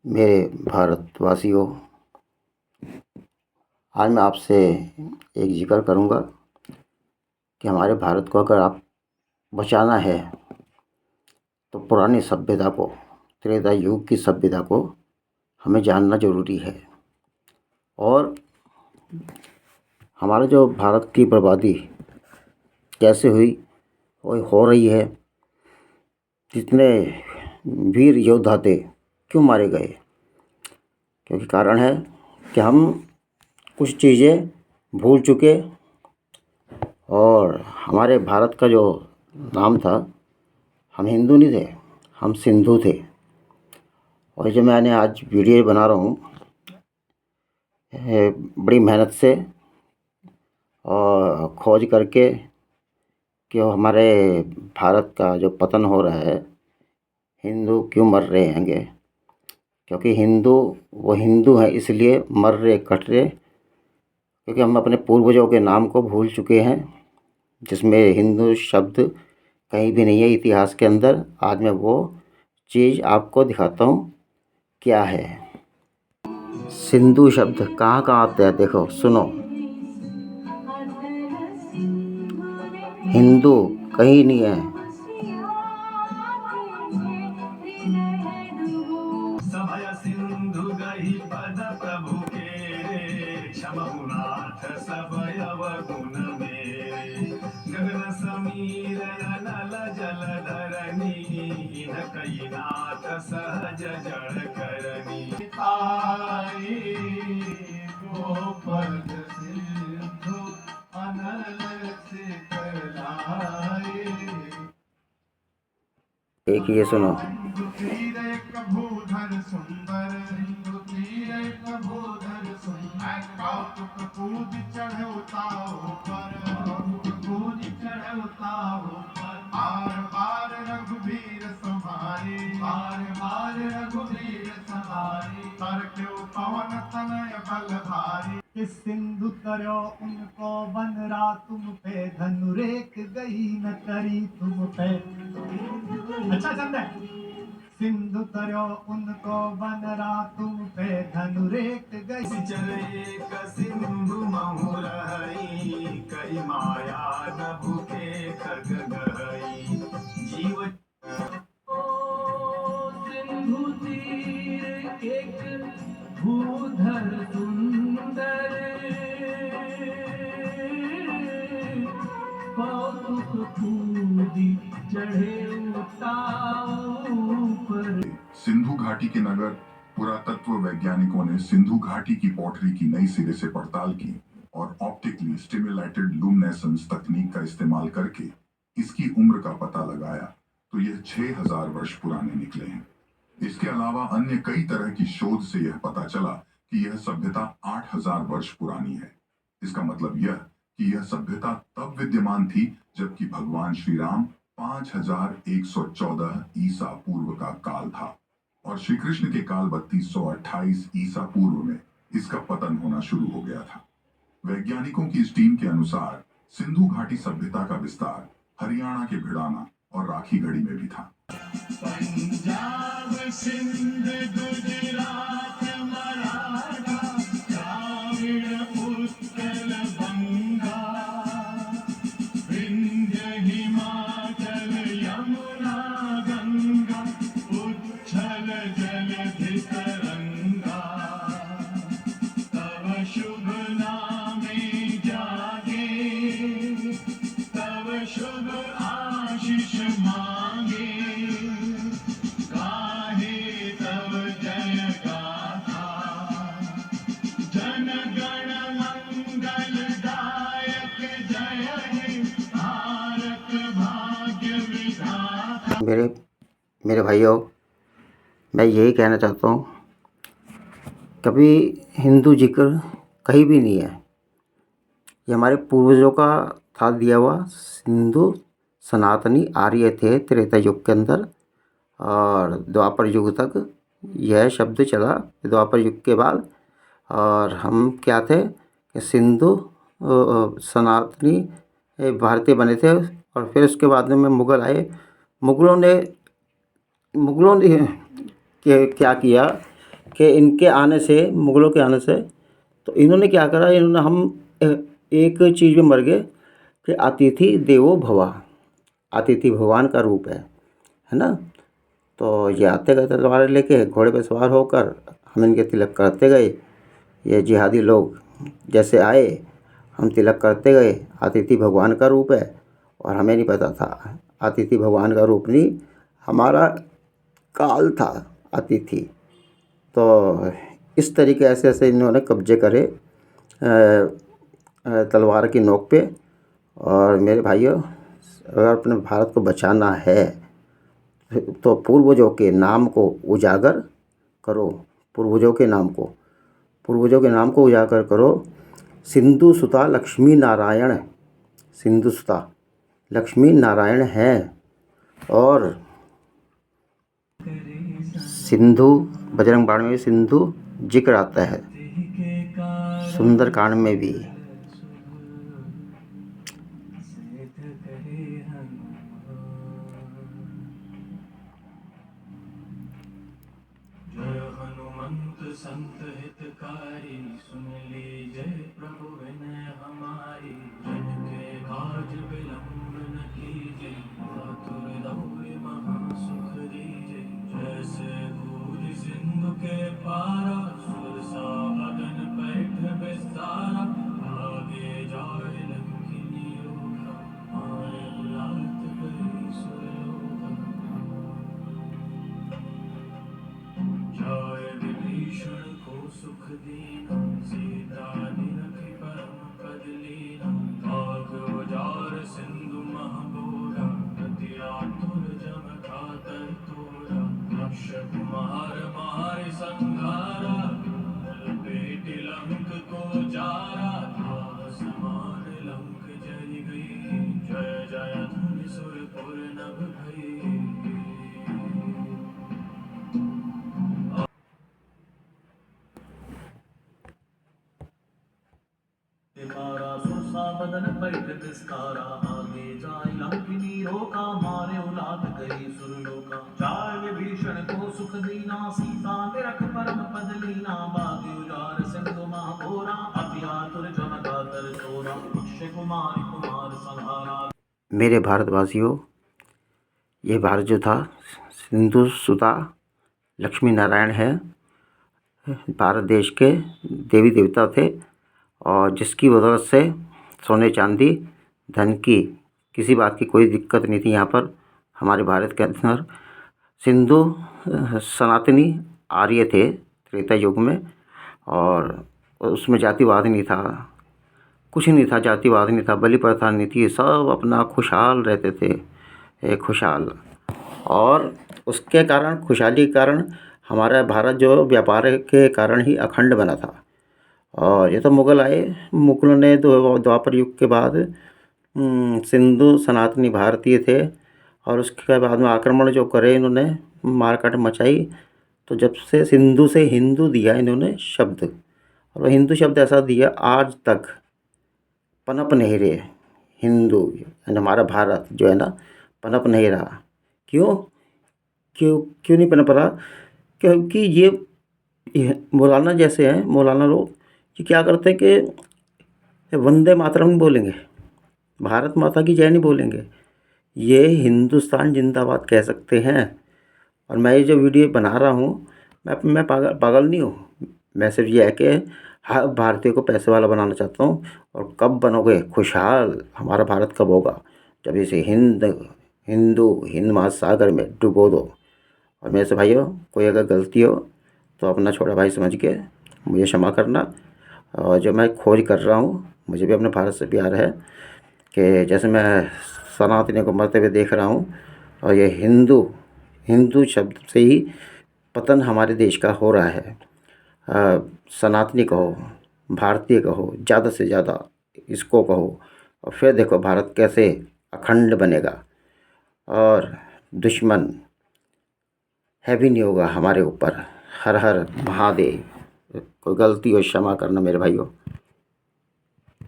मेरे भारतवासियों, आज मैं आपसे एक ज़िक्र करूँगा कि हमारे भारत को अगर आप बचाना है तो पुरानी सभ्यता को, त्रेता युग की सभ्यता को हमें जानना ज़रूरी है। और हमारा जो भारत की बर्बादी कैसे हुई और हो रही है, जितने वीर योद्धा थे क्यों मारे गए, क्योंकि कारण है कि हम कुछ चीज़ें भूल चुके। और हमारे भारत का जो नाम था, हम हिंदू नहीं थे, हम सिंधु थे। और जो मैंने आज वीडियो बना रहा हूँ, बड़ी मेहनत से और खोज करके कि हमारे भारत का जो पतन हो रहा है, हिंदू क्यों मर रहे हैंगे, क्योंकि वो हिंदू हैं इसलिए मर रहे, कट रहे, क्योंकि हम अपने पूर्वजों के नाम को भूल चुके हैं, जिसमें हिंदू शब्द कहीं भी नहीं है इतिहास के अंदर। आज मैं वो चीज़ आपको दिखाता हूँ क्या है। सिंधु शब्द कहाँ कहाँ आता है, देखो सुनो। हिंदू कहीं नहीं है। सिंधु गई पद प्रभु के, क्षमनाथ सबय अवगुण मेरे, गगन समीर नल जल धरनी, कई नाथ सहज जड़ करनी। आई गोपद सिंधु अनल से कहलाए। एक ये सुनो। भूधर सुंदर सिंधु तीर भूधर सुंदर, कौतुक कूद चढ़ौताओ पर, कूद चढ़ौताओ पर, बार बार रघुवीर संहारे, बार बार रघुवीर संहारे, कर क्यों पवन तनय बल भारी। कि सिंधु तरयो उनको बनरा तुम पे, धनुरेक गई न करी तुम पे। अच्छा चंद है। सिंधु तरयो उनको बनरा तुम पे, धनुरेक गई चले एक सिंधु महुरहई, कई माया न भूखे खग गई जीव। सिंधु तीर एक भूधर सुंदर, कौतुक कूदी चढ़े सिंधु घाटी के नगर पुरातत्व वैज्ञानिकों ने सिंधु घाटी की पॉटरी की नई सिरे से पड़ताल की और ऑप्टिकली स्टिमुलेटेड लुमिनेसेंस तकनीक का इस्तेमाल करके इसकी उम्र का पता लगाया, तो यह 6000 वर्ष पुराने निकले हैं। इसके अलावा अन्य कई तरह की शोध से यह पता चला कि यह सभ्यता 8000 वर्ष पुरानी है। इसका मतलब यह कि यह सभ्यता तब विद्यमान थी जबकि भगवान श्री राम 5114 ईसा पूर्व का काल था और श्री कृष्ण के काल 3228 ईसा पूर्व में इसका पतन होना शुरू हो गया था। वैज्ञानिकों की इस टीम के अनुसार सिंधु घाटी सभ्यता का विस्तार हरियाणा के भिड़ाना और राखी गढ़ी में भी था। पंजाब, सिंध, गुजरात, मराठा, द्राविड़, उत्कल, बंगा, विंध्य, हिमाचल, यमुना, गंगा, उच्छल जलधि तरंगा, तव शुभ नामे जागे, तव शुभ आशीष मांगे, गाहे तव जय गाथा, जन गण मंगल दायक, जय हे भारत भाग्य विधाता। मेरे भाइयों, मैं यही कहना चाहता हूँ, कभी हिंदू जिक्र कहीं भी नहीं है। ये हमारे पूर्वजों का था दिया हुआ। सिंधु सनातनी आर्य थे त्रेता युग के अंदर, और द्वापर युग तक यह शब्द चला। द्वापर युग के बाद और हम क्या थे कि सिंधु सनातनी भारतीय बने थे। और फिर उसके बाद में मुग़ल आए। मुग़लों ने क्या किया कि इनके आने से, मुग़लों के आने से, तो इन्होंने क्या करा, इन्होंने एक चीज़ में मर गए कि अतिथि देवो भव, अतिथि भगवान का रूप है ना। तो ये आते गए तलवारें लेके, घोड़े पे सवार होकर, हम इनके तिलक करते गए। ये जिहादी लोग जैसे आए, हम तिलक करते गए। अतिथि भगवान का रूप है और हमें नहीं पता था। अतिथि भगवान का रूप नहीं, हमारा काल था अतिथि। तो इस तरीके ऐसे इन्होंने कब्जे करे तलवार की नोक पे। और मेरे भाइयों, अगर अपने भारत को बचाना है तो पूर्वजों के नाम को उजागर करो, पूर्वजों के नाम को उजागर करो। सिंधु सुता लक्ष्मी नारायण, सिंधु सुता लक्ष्मी नारायण हैं। और सिंधु, बजरंग बाण में भी सिंधु जिक्र आता है, सुंदरकांड में भी। जय हनुमंत संत हितकारी, सुन लीजिए प्रभु विनय हमारी। जन के काज विलंब न कीजिए, आतुर दौड़े महासुख दीजिए। जैसे दूध सिंधु के पारा, सुरसा बदन पैठ विस्तारा। आगे जाए लंकिनी ओखा, मारे बुलात गई सुरलोका। जाय विभीषण को सुख दीना, सीता निरखि परम पद लीना। भाग उजाड़ सिंधु महबोरा, रति आतुर जम खातर तोरा। लक्ष्य कुमार मारि संघारा, लपेट लंक को जारा। था समान लंक जरि गई, जय जय ध्वनि सुरपुर नभ भई। मारा सुरसा बदन पैठ विस्तारा। आगे जाय लंकिनी रोका, मारे उलाद गई सुरलोका। जाय विभीषण को सुख दीना, सीता निरख परम पद लीना। बागी उजाड़ सिंधु महाबोरा, अति आतुर जन गातर तोरा। अक्षय कुमार कुमार संहारा। मेरे भारतवासियों, ये भारत जो था, सिंधु सुता लक्ष्मी नारायण है, भारत देश के देवी देवता थे। और जिसकी बदौलत से सोने चांदी धन की किसी बात की कोई दिक्कत नहीं थी यहाँ पर हमारे भारत के अंदर। सिंधु सनातनी आर्य थे त्रेता युग में, और उसमें जातिवाद नहीं था, कुछ नहीं था, जातिवाद नहीं था, बलि प्रथा नहीं थी, सब अपना खुशहाल रहते थे, खुशहाल। और उसके कारण, खुशहाली के कारण हमारा भारत जो व्यापार के कारण ही अखंड बना था। और ये तो मुग़ल आए, मुग़लों ने द्वापर युग के बाद सिंधु सनातनी भारतीय थे, और उसके बाद में आक्रमण जो करे इन्होंने, मारकाट मचाई। तो जब से सिंधु से हिंदू दिया इन्होंने शब्द, और वह हिंदू शब्द ऐसा दिया आज तक पनप नहीं रहे। हिंदू यानी हमारा भारत जो है ना, पनप नहीं रहा। क्यों क्यों क्यों नहीं पनप रहा? क्योंकि ये मौलाना जैसे हैं, मौलाना लोग, ये क्या करते हैं कि वंदे मातरम नहीं बोलेंगे, भारत माता की जय नहीं बोलेंगे, ये हिंदुस्तान जिंदाबाद कह सकते हैं। और मैं ये जो वीडियो बना रहा हूँ, मैं पागल नहीं हूँ। मैं सिर्फ ये है कि हर भारतीय को पैसे वाला बनाना चाहता हूँ। और कब बनोगे खुशहाल, हमारा भारत कब होगा? जब इसे हिंद महासागर में डुबो दो। और मेरे से भाइयों, कोई अगर गलती हो तो अपना छोटा भाई समझ के मुझे क्षमा करना। और जो मैं खोज कर रहा हूँ, मुझे भी अपने भारत से प्यार है, कि जैसे मैं सनातनियों को मरते हुए देख रहा हूँ, और ये हिंदू शब्द से ही पतन हमारे देश का हो रहा है। सनातनी कहो, भारतीय कहो, ज़्यादा से ज़्यादा इसको कहो, और फिर देखो भारत कैसे अखंड बनेगा, और दुश्मन है भी नहीं होगा हमारे ऊपर। हर हर महादेव। कोई गलती हो क्षमा करना मेरे भाइयों।